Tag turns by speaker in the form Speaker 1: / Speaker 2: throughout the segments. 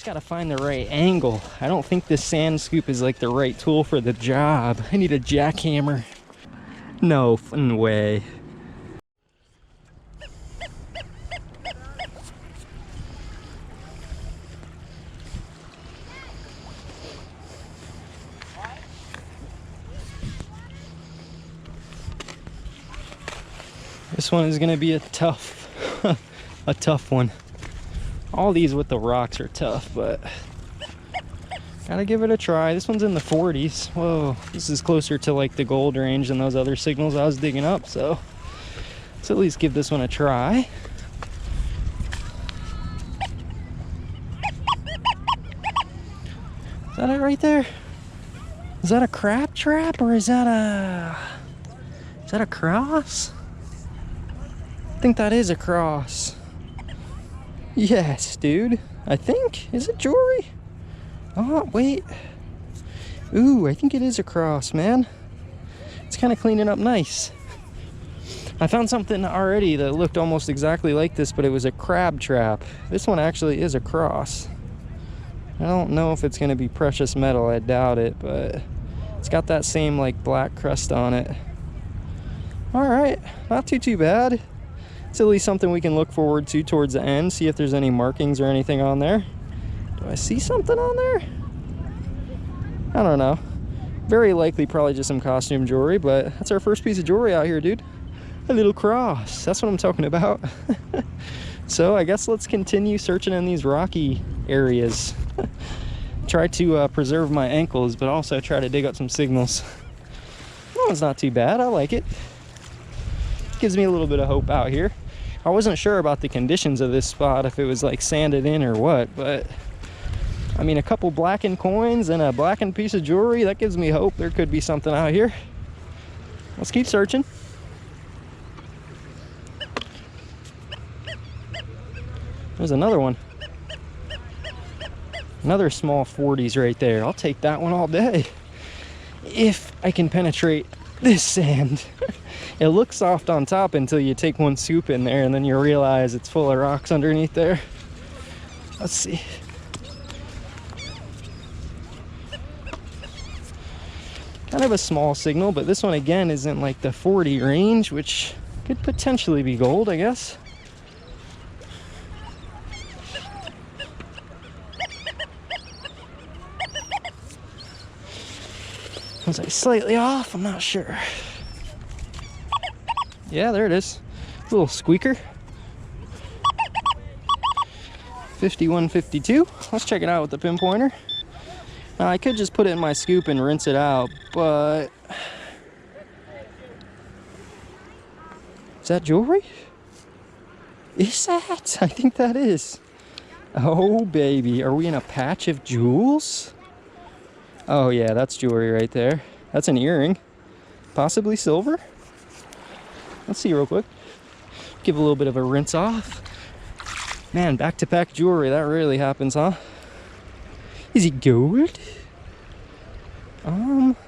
Speaker 1: Just gotta find the right angle. I don't think this sand scoop is like the right tool for the job. I need a jackhammer. No fucking way. This one is gonna be a tough one. All these with the rocks are tough, but gotta give it a try. This one's in the 40s. Whoa, this is closer to like the gold range than those other signals I was digging up, so let's at least give this one a try. Is that it right there? Is that a crab trap or is that a cross? I think that is a cross. Yes, dude. I think. Is it jewelry? Oh, wait. Ooh, I think it is a cross, man. It's kind of cleaning up nice. I found something already that looked almost exactly like this, but it was a crab trap. This one actually is a cross. I don't know if it's going to be precious metal. I doubt it, but it's got that same like black crust on it. All right, not too bad. It's at least something we can look forward to towards the end, see if there's any markings or anything on there. Do I see something on there? I don't know. Very likely probably just some costume jewelry, but that's our first piece of jewelry out here, dude. A little cross, that's what I'm talking about. So I guess let's continue searching in these rocky areas. Try to preserve my ankles, but also try to dig up some signals. That one's not too bad, I like it. Gives me a little bit of hope out here. I wasn't sure about the conditions of this spot, if it was like sanded in or what, but I mean, a couple blackened coins and a blackened piece of jewelry, that gives me hope there could be something out here. Let's keep searching. There's another one. Another small 40s right there. I'll take that one all day. If I can penetrate this sand. It looks soft on top until you take one scoop in there and then you realize it's full of rocks underneath there. Let's see. Kind of a small signal, but this one again isn't like the 40 range, which could potentially be gold, I guess. Was I slightly off? I'm not sure. Yeah, there it is. A little squeaker. 5152. Let's check it out with the pinpointer. Now, I could just put it in my scoop and rinse it out, but is that jewelry? Is that? I think that is. Oh, baby. Are we in a patch of jewels? Oh, yeah, that's jewelry right there. That's an earring. Possibly silver? Let's see real quick. Give a little bit of a rinse off. Man, back-to-back jewelry. That really happens, huh? Is it gold?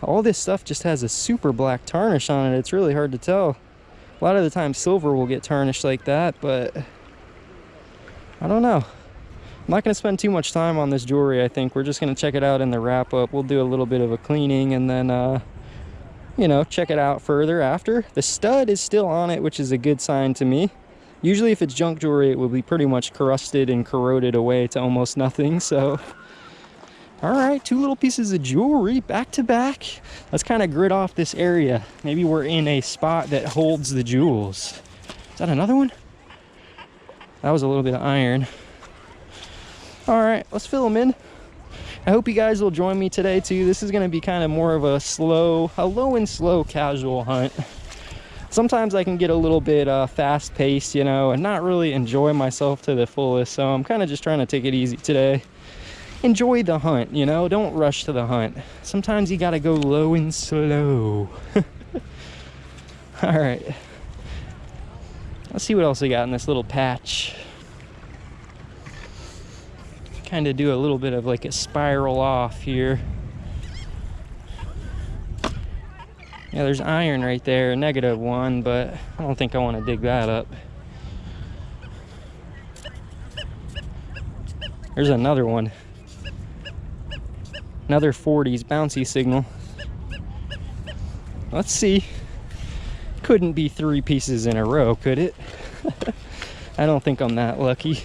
Speaker 1: All this stuff just has a super black tarnish on it. It's really hard to tell. A lot of the time silver will get tarnished like that, but I don't know. I'm not going to spend too much time on this jewelry, I think. We're just going to check it out in the wrap-up. We'll do a little bit of a cleaning and then, you know, check it out further after. The stud is still on it, which is a good sign to me. Usually if it's junk jewelry, it will be pretty much crusted and corroded away to almost nothing, so all right, two little pieces of jewelry back to back. Let's kind of grid off this area. Maybe we're in a spot that holds the jewels. Is that another one? That was a little bit of iron. All right, let's fill them in. I hope you guys will join me today too. This is going to be kind of more of a low and slow casual hunt. Sometimes I can get a little bit fast paced, you know, and not really enjoy myself to the fullest. So I'm kind of just trying to take it easy today. Enjoy the hunt, you know, don't rush to the hunt. Sometimes you got to go low and slow. All right. Let's see what else we got in this little patch. Kind of do a little bit of like a spiral off here. Yeah, there's iron right there, -1, but I don't think I want to dig that up. There's another one. Another 40s bouncy signal. Let's see. Couldn't be 3 pieces in a row, could it? I don't think I'm that lucky.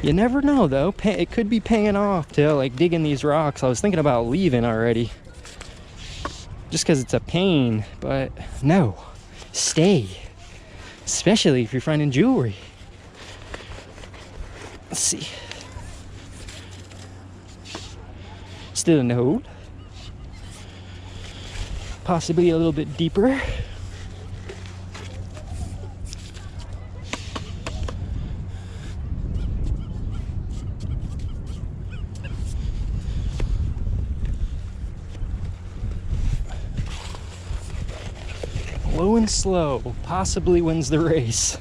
Speaker 1: You never know though. It could be paying off to like digging these rocks. I was thinking about leaving already, just because it's a pain, but no, stay. Especially if you're finding jewelry. Let's see. Still a node. Possibly a little bit deeper. Low and slow possibly wins the race.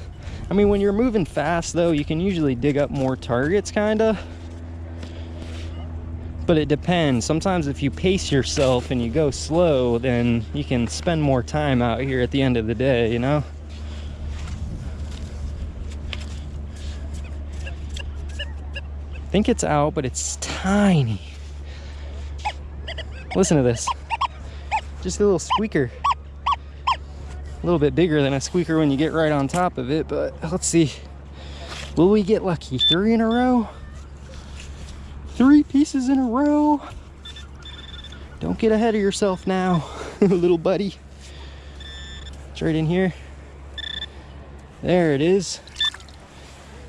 Speaker 1: I mean, when you're moving fast though, you can usually dig up more targets kinda. But it depends. Sometimes if you pace yourself and you go slow, then you can spend more time out here at the end of the day, you know? I think it's out, but it's tiny. Listen to this. Just a little squeaker. A little bit bigger than a squeaker when you get right on top of it, but let's see. Will we get lucky? 3 in a row? 3 pieces in a row? Don't get ahead of yourself now, little buddy. It's right in here. There it is.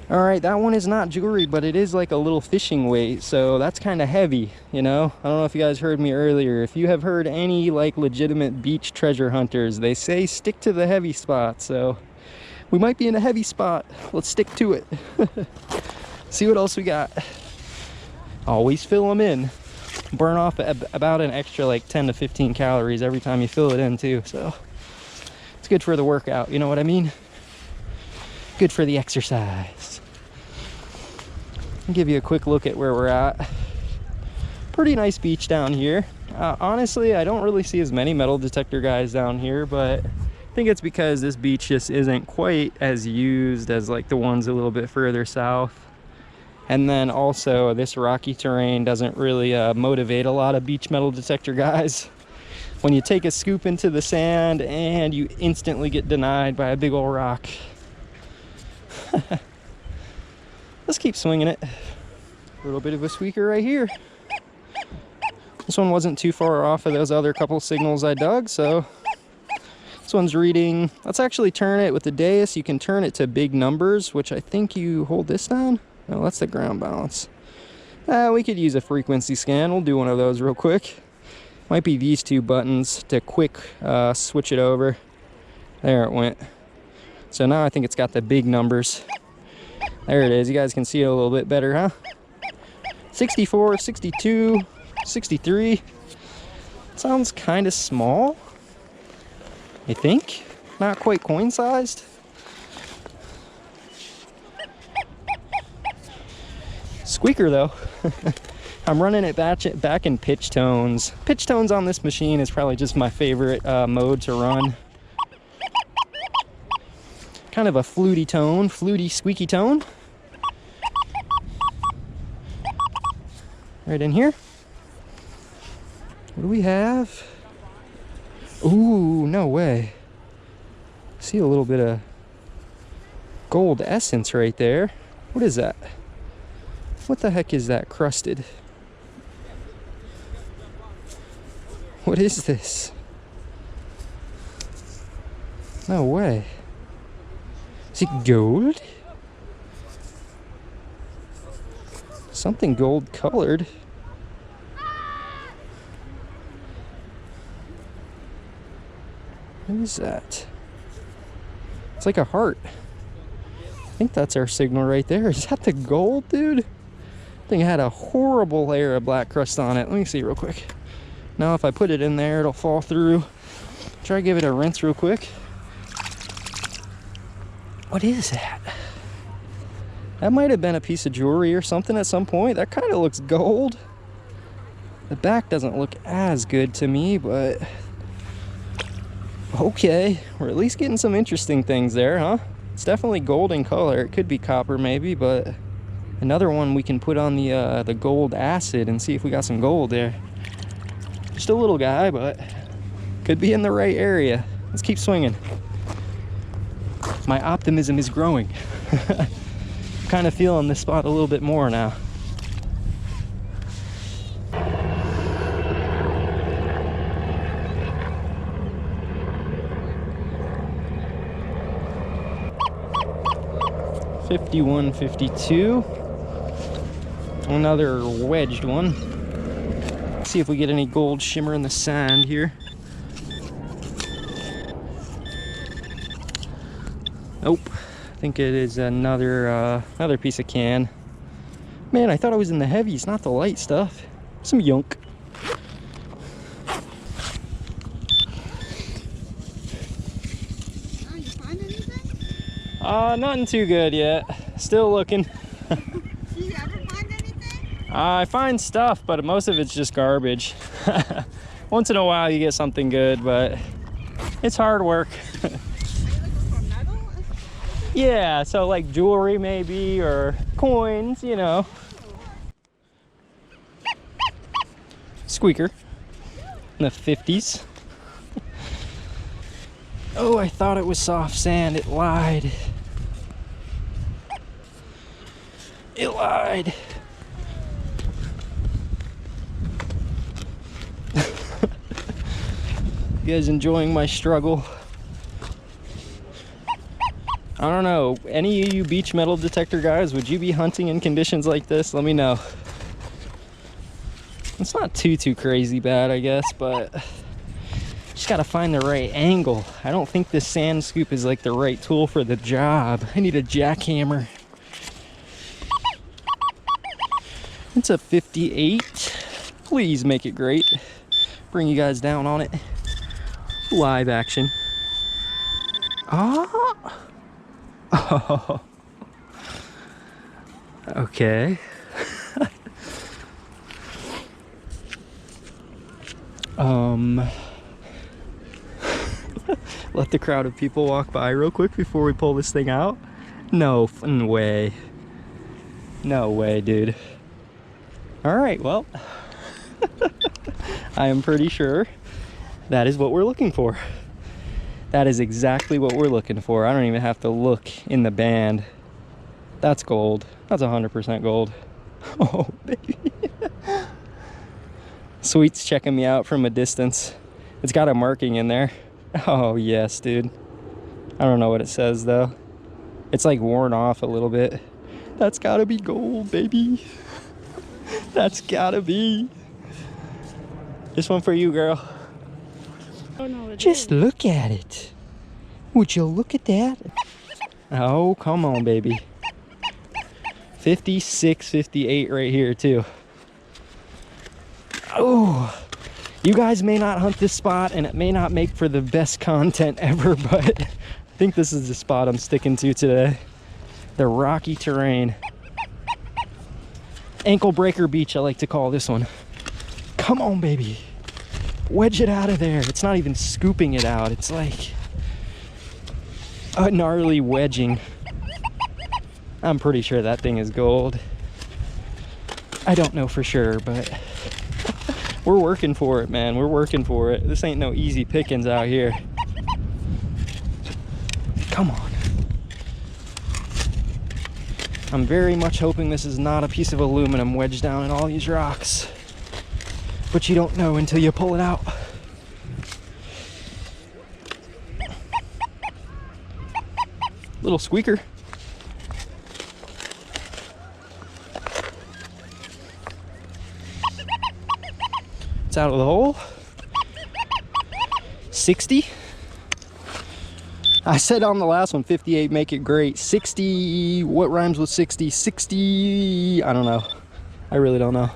Speaker 1: All right, that one is not jewelry, but it is like a little fishing weight, so that's kind of heavy, you know? I don't know if you guys heard me earlier. If you have heard any like legitimate beach treasure hunters, they say stick to the heavy spot, so we might be in a heavy spot. Let's stick to it. See what else we got. Always fill them in. Burn off about an extra like 10 to 15 calories every time you fill it in too, so it's good for the workout, you know what I mean? Good for the exercise. I'll give you a quick look at where we're at. Pretty nice beach down here. Honestly, I don't really see as many metal detector guys down here, but I think it's because this beach just isn't quite as used as like the ones a little bit further south. And then also this rocky terrain doesn't really motivate a lot of beach metal detector guys. When you take a scoop into the sand and you instantly get denied by a big old rock. Let's keep swinging it. A little bit of a squeaker right here. This one wasn't too far off of those other couple signals I dug, so this one's reading. Let's actually turn it with the dais. You can turn it to big numbers, which I think you hold this down. No, that's the ground balance. We could use a frequency scan. We'll do one of those real quick. Might be these 2 buttons to quick switch it over. There it went. So now I think it's got the big numbers. There it is. You guys can see it a little bit better, huh? 64, 62, 63. Sounds kind of small, I think. Not quite coin sized. Squeaker though. I'm running it back in pitch tones. Pitch tones on this machine is probably just my favorite mode to run. Kind of a fluty tone, fluty, squeaky tone. Right in here. What do we have? Ooh, no way. See a little bit of gold essence right there. What is that? What the heck is that crusted? What is this? No way. Is it gold? Something gold colored. What is that? It's like a heart. I think that's our signal right there. Is that the gold, dude? I think it had a horrible layer of black crust on it. Let me see real quick. Now if I put it in there, it'll fall through. Try to give it a rinse real quick. What is that? That might have been a piece of jewelry or something at some point. That kind of looks gold. The back doesn't look as good to me, but okay. We're at least getting some interesting things there, huh? It's definitely gold in color. It could be copper maybe, but Another one we can put on the gold acid and see if we got some gold there. Just a little guy, but could be in the right area. Let's keep swinging. My optimism is growing. I'm kind of feeling this spot a little bit more now. $51, $52. Another wedged one. Let's see if we get any gold shimmer in the sand here. Nope. I think it is another piece of can. Man, I thought I was in the heavies, not the light stuff. Some yunk.
Speaker 2: Oh, you find anything?
Speaker 1: Nothing too good yet. Still looking.
Speaker 2: Do you ever find anything?
Speaker 1: I find stuff, but most of it's just garbage. Once in a while you get something good, but it's hard work.
Speaker 2: Are you looking for metal?
Speaker 1: Yeah, so like jewelry maybe, or coins, you know. Squeaker in the 50s. Oh, I thought it was soft sand. It lied. It lied. You guys enjoying my struggle? I don't know, any of you beach metal detector guys, would you be hunting in conditions like this? Let me know. It's not too crazy bad, I guess, but just gotta find the right angle. I don't think this sand scoop is like the right tool for the job. I need a jackhammer. It's a 58. Please make it great. Bring you guys down on it. Live action. Ah. Oh. Okay. Let the crowd of people walk by real quick before we pull this thing out. No f***ing way. No way, dude. All right, well, I am pretty sure that is what we're looking for. That is exactly what we're looking for. I don't even have to look in the band. That's gold. That's 100% gold. Oh, baby. Sweet's checking me out from a distance. It's got a marking in there. Oh, yes, dude. I don't know what it says, though. It's like worn off a little bit. That's gotta be gold, baby. That's gotta be. This one for you, girl.
Speaker 2: Oh, no,
Speaker 1: Just look at it. Would you look at that? Oh, come on, baby. 56, 58 right here, too. Oh, you guys may not hunt this spot, and it may not make for the best content ever, but I think this is the spot I'm sticking to today. The rocky terrain. Ankle breaker beach, I like to call this one. Come on, baby. Wedge it out of there. It's not even scooping it out. It's like a gnarly wedging. I'm pretty sure that thing is gold. I don't know for sure, but we're working for it, man. We're working for it. This ain't no easy pickings out here. Come on. I'm very much hoping this is not a piece of aluminum wedged down in all these rocks. But you don't know until you pull it out. Little squeaker. It's out of the hole. 60. I said on the last one, 58, make it great. 60, what rhymes with 60? 60, I don't know. I really don't know.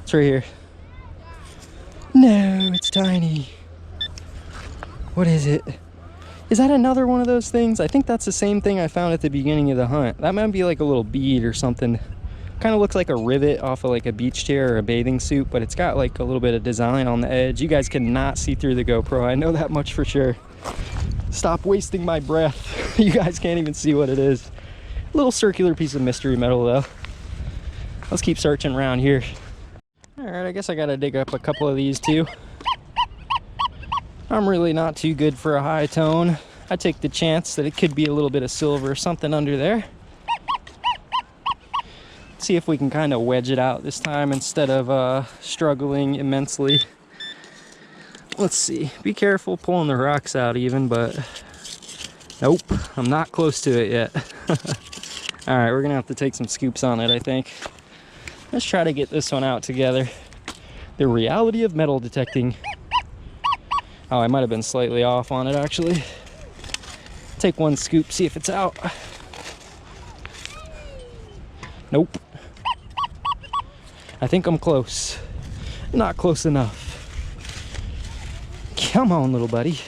Speaker 1: It's right here. No, it's tiny. What is it? Is that another one of those things? I think that's the same thing I found at the beginning of the hunt. That might be like a little bead or something. Kind of looks like a rivet off of like a beach chair or a bathing suit, but it's got like a little bit of design on the edge. You guys cannot see through the GoPro. I know that much for sure. Stop wasting my breath. You guys can't even see what it is. Little circular piece of mystery metal though. Let's keep searching around here. All right, I guess I gotta dig up a couple of these too. I'm really not too good for a high tone. I take the chance that it could be a little bit of silver or something under there. See if we can kind of wedge it out this time instead of struggling immensely. Let's see. Be careful pulling the rocks out even, but nope, I'm not close to it yet. All right, we're gonna have to take some scoops on it, I think. Let's try to get this one out together. The reality of metal detecting. Oh, I might have been slightly off on it actually. Take one scoop, see if it's out. Nope. I think I'm close. Not close enough. Come on, little buddy.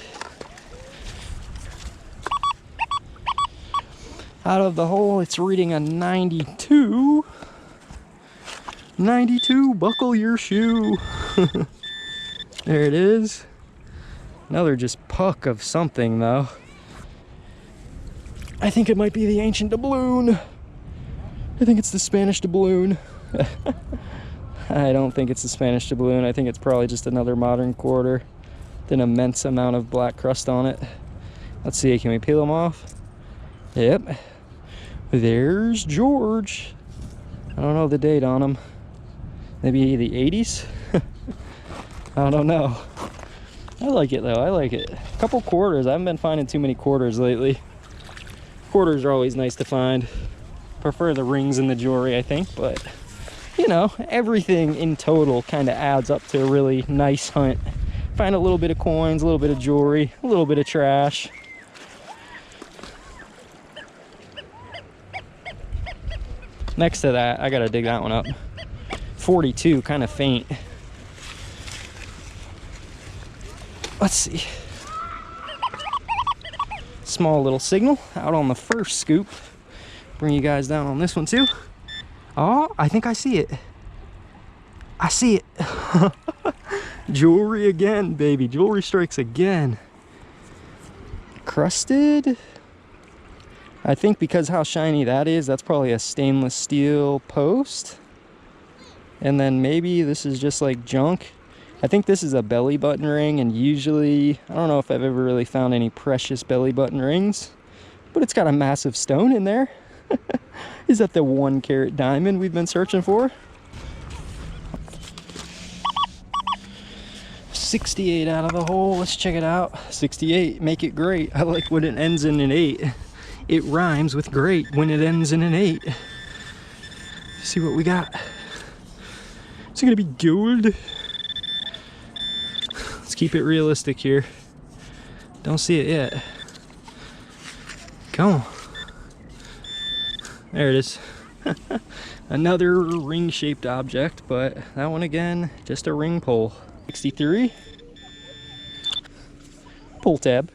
Speaker 1: Out of the hole, it's reading a 92. 92, buckle your shoe. There it is. Another just puck of something though. I think it might be the ancient doubloon. I think it's the Spanish doubloon. I don't think it's the Spanish doubloon. I think it's probably just another modern quarter with an immense amount of black crust on it. Let's see, can we peel them off? Yep. There's George. I don't know the date on him. Maybe the 80s? I don't know. I like it though, I like it. A couple quarters, I haven't been finding too many quarters lately. Quarters are always nice to find. Prefer the rings and the jewelry, I think, but you know, everything in total kind of adds up to a really nice hunt. Find a little bit of coins, a little bit of jewelry, a little bit of trash. Next to that, I gotta dig that one up. 42, kind of faint. Let's see. Small little signal out on the first scoop. Bring you guys down on this one too. Oh, I think I see it. I see it. Jewelry again, baby. Jewelry strikes again. Crusted. I think because how shiny that is, that's probably a stainless steel post. And then maybe this is just like junk. I think this is a belly button ring, and usually, I don't know if I've ever really found any precious belly button rings, but it's got a massive stone in there. Is that the 1 carat diamond we've been searching for? 68 out of the hole. Let's check it out. 68, make it great. I like when it ends in an 8. It rhymes with great when it ends in an 8. See what we got. Is it gonna be gold? Let's keep it realistic here. Don't see it yet. Come on. There it is. Another ring-shaped object, but that one again, just a ring pull. 63. Pull tab.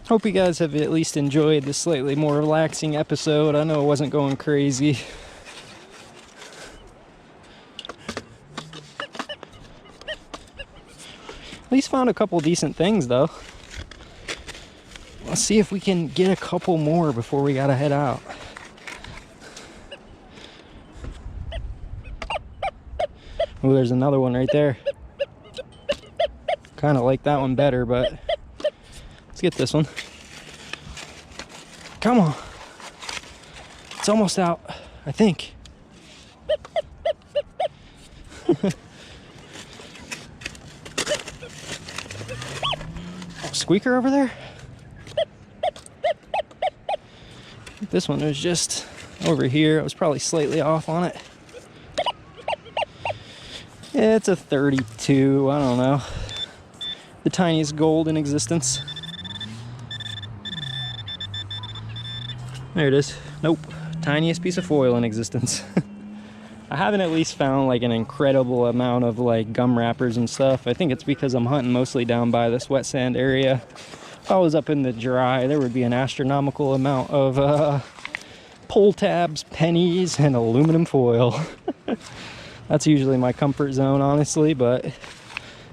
Speaker 1: Hope you guys have at least enjoyed this slightly more relaxing episode. I know it wasn't going crazy. At least found a couple decent things though. Let's see if we can get a couple more before we gotta head out. Oh, there's another one right there. Kind of like that one better, but let's get this one. Come on. It's almost out, I think. Oh, squeaker over there? This one was just over here. I was probably slightly off on it. Yeah, it's a 32, I don't know. The tiniest gold in existence. There it is. Nope. Tiniest piece of foil in existence. I haven't at least found like an incredible amount of like gum wrappers and stuff. I think it's because I'm hunting mostly down by this wet sand area. If I was up in the dry, there would be an astronomical amount of pull tabs, pennies, and aluminum foil. That's usually my comfort zone, honestly, but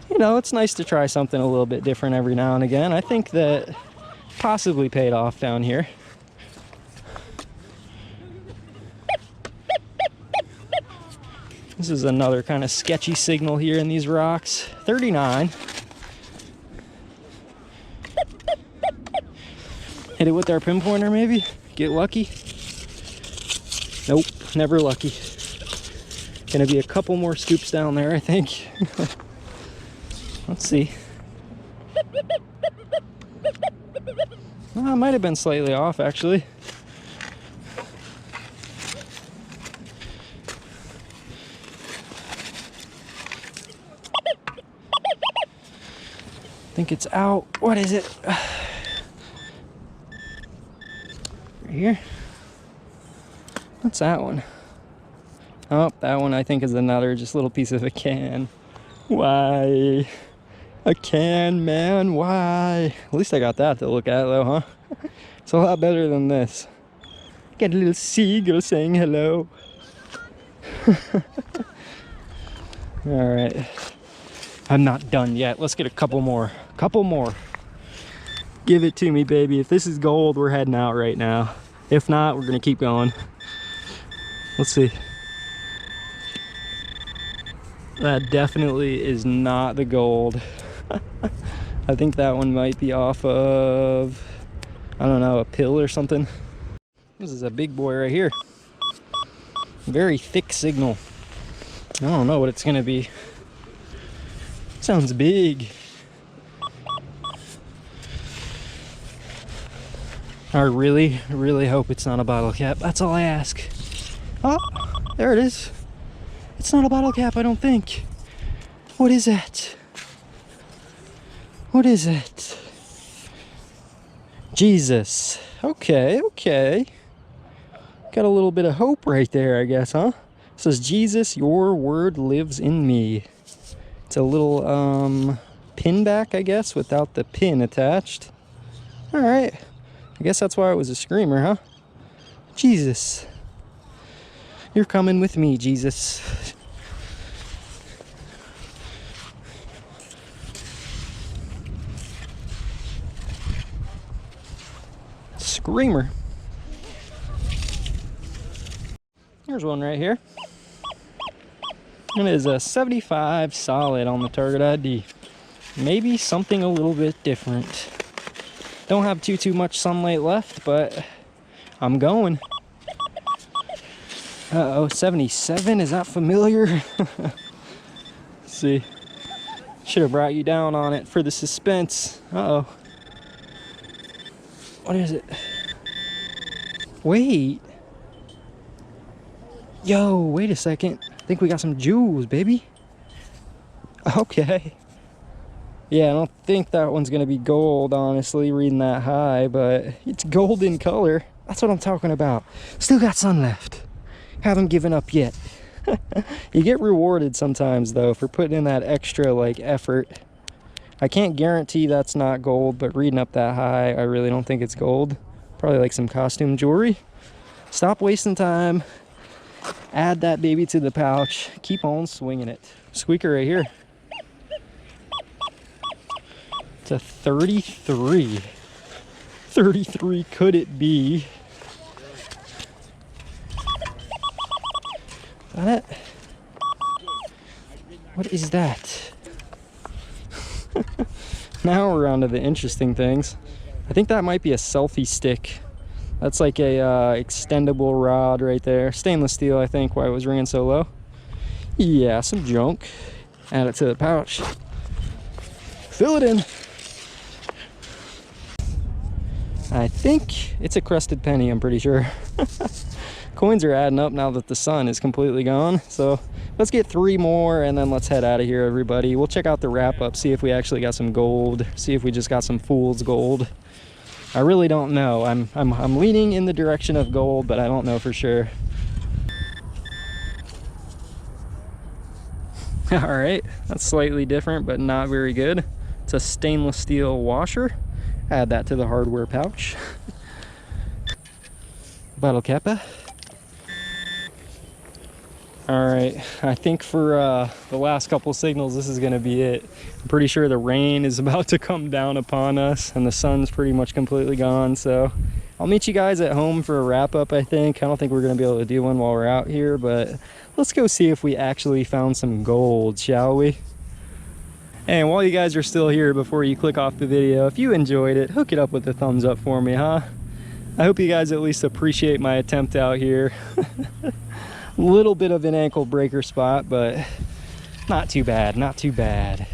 Speaker 1: you know, it's nice to try something a little bit different every now and again. I think that possibly paid off down here. This is another kind of sketchy signal here in these rocks. 39. Hit it with our pinpointer maybe? Get lucky? Nope, never lucky. Gonna be a couple more scoops down there, I think. Let's see. Well, it might have been slightly off, actually. I think it's out. What is it? Right here. What's that one? Oh, that one I think is another just little piece of a can. Why? A can, man, why? At least I got that to look at though, huh? It's a lot better than this. Got a little seagull saying hello. All right. I'm not done yet. Let's get a couple more. Couple more. Give it to me, baby. If this is gold, we're heading out right now. If not, we're gonna keep going. Let's see. That definitely is not the gold. I think that one might be off of, I don't know, a pill or something. This is a big boy right here. Very thick signal. I don't know what it's gonna be. Sounds big. I really, really hope it's not a bottle cap. That's all I ask. Oh, there it is. It's not a bottle cap, I don't think. What is that? What is it? Jesus. Okay, okay. Got a little bit of hope right there, I guess, huh? It says, Jesus, your word lives in me. It's a little pin back, I guess, without the pin attached. All right. I guess that's why it was a screamer, huh? Jesus. You're coming with me, Jesus. Screamer. There's one right here. It is a 75 solid on the Target ID. Maybe something a little bit different. Don't have too much sunlight left, but I'm going. Uh-oh, 77, is that familiar? Let's see. Should have brought you down on it for the suspense. Uh-oh. What is it? Wait. Yo, wait a second. I think we got some jewels, baby. Okay. Yeah, I don't think that one's gonna be gold, honestly, reading that high, but it's golden color. That's what I'm talking about. Still got sun left. Haven't given up yet. You get rewarded sometimes, though, for putting in that extra, like, effort. I can't guarantee that's not gold, but reading up that high, I really don't think it's gold. Probably like some costume jewelry. Stop wasting time. Add that baby to the pouch. Keep on swinging it. Squeaker right here. It's a 33. 33 could it be? Is that it? What is that? Now we're on to the interesting things. I think that might be a selfie stick. That's like a extendable rod right there. Stainless steel, I think, why it was ringing so low. Yeah, some junk. Add it to the pouch. Fill it in. I think it's a crusted penny, I'm pretty sure. Coins are adding up now that the sun is completely gone. So let's get 3 more and then let's head out of here, everybody. We'll check out the wrap up, see if we actually got some gold, see if we just got some fool's gold. I really don't know. I'm leaning in the direction of gold, but I don't know for sure. All right, that's slightly different, but not very good. It's a stainless steel washer. Add that to the hardware pouch. bottle kappa. All right, I think for the last couple signals, this is gonna be it. I'm pretty sure the rain is about to come down upon us and the sun's pretty much completely gone. So I'll meet you guys at home for a wrap up, I think. I don't think we're gonna be able to do one while we're out here, but let's go see if we actually found some gold, shall we? And while you guys are still here, before you click off the video, if you enjoyed it, hook it up with a thumbs up for me, huh? I hope you guys at least appreciate my attempt out here. Little bit of an ankle breaker spot, but not too bad, not too bad.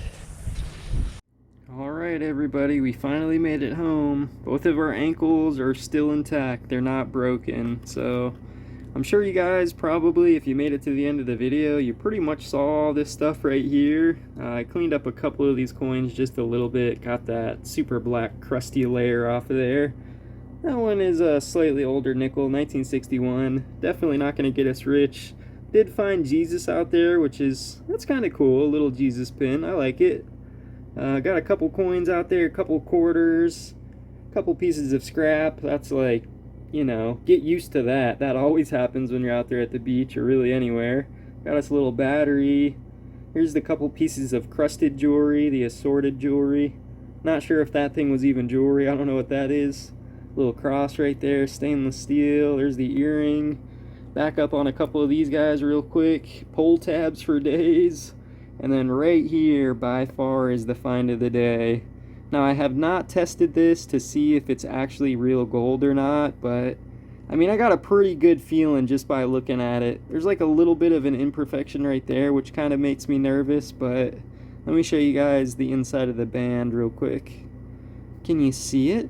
Speaker 1: All right, everybody, we finally made it home. Both of our ankles are still intact. They're not broken. So I'm sure you guys probably, if you made it to the end of the video, you pretty much saw all this stuff right here. I cleaned up a couple of these coins just a little bit, got that super black crusty layer off of there. That one is a slightly older nickel, 1961. Definitely not going to get us rich. Did find Jesus out there, that's kind of cool. A little Jesus pin. I like it. Got a couple coins out there, a couple quarters, a couple pieces of scrap. That's like, you know, get used to that. That always happens when you're out there at the beach or really anywhere. Got us a little battery. Here's the couple pieces of crusted jewelry, the assorted jewelry. Not sure if that thing was even jewelry. I don't know what that is. Little cross right there, stainless steel. There's the earring. Back up on a couple of these guys real quick. Pull tabs for days. And then right here by far is the find of the day. Now I have not tested this to see if it's actually real gold or not, but I mean, I got a pretty good feeling just by looking at it. There's like a little bit of an imperfection right there, which kind of makes me nervous, but let me show you guys the inside of the band real quick. Can you see it?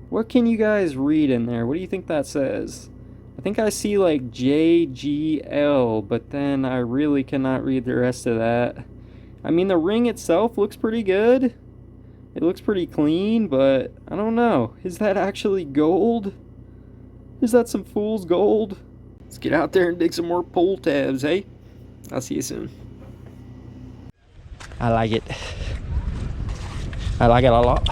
Speaker 1: What can you guys read in there? What do you think that says? I think I see like JGL, but then I really cannot read the rest of that. I mean, the ring itself looks pretty good. It looks pretty clean, but I don't know. Is that actually gold? Is that some fool's gold? Let's get out there and dig some more pull tabs, hey? I'll see you soon. I like it. I like it a lot.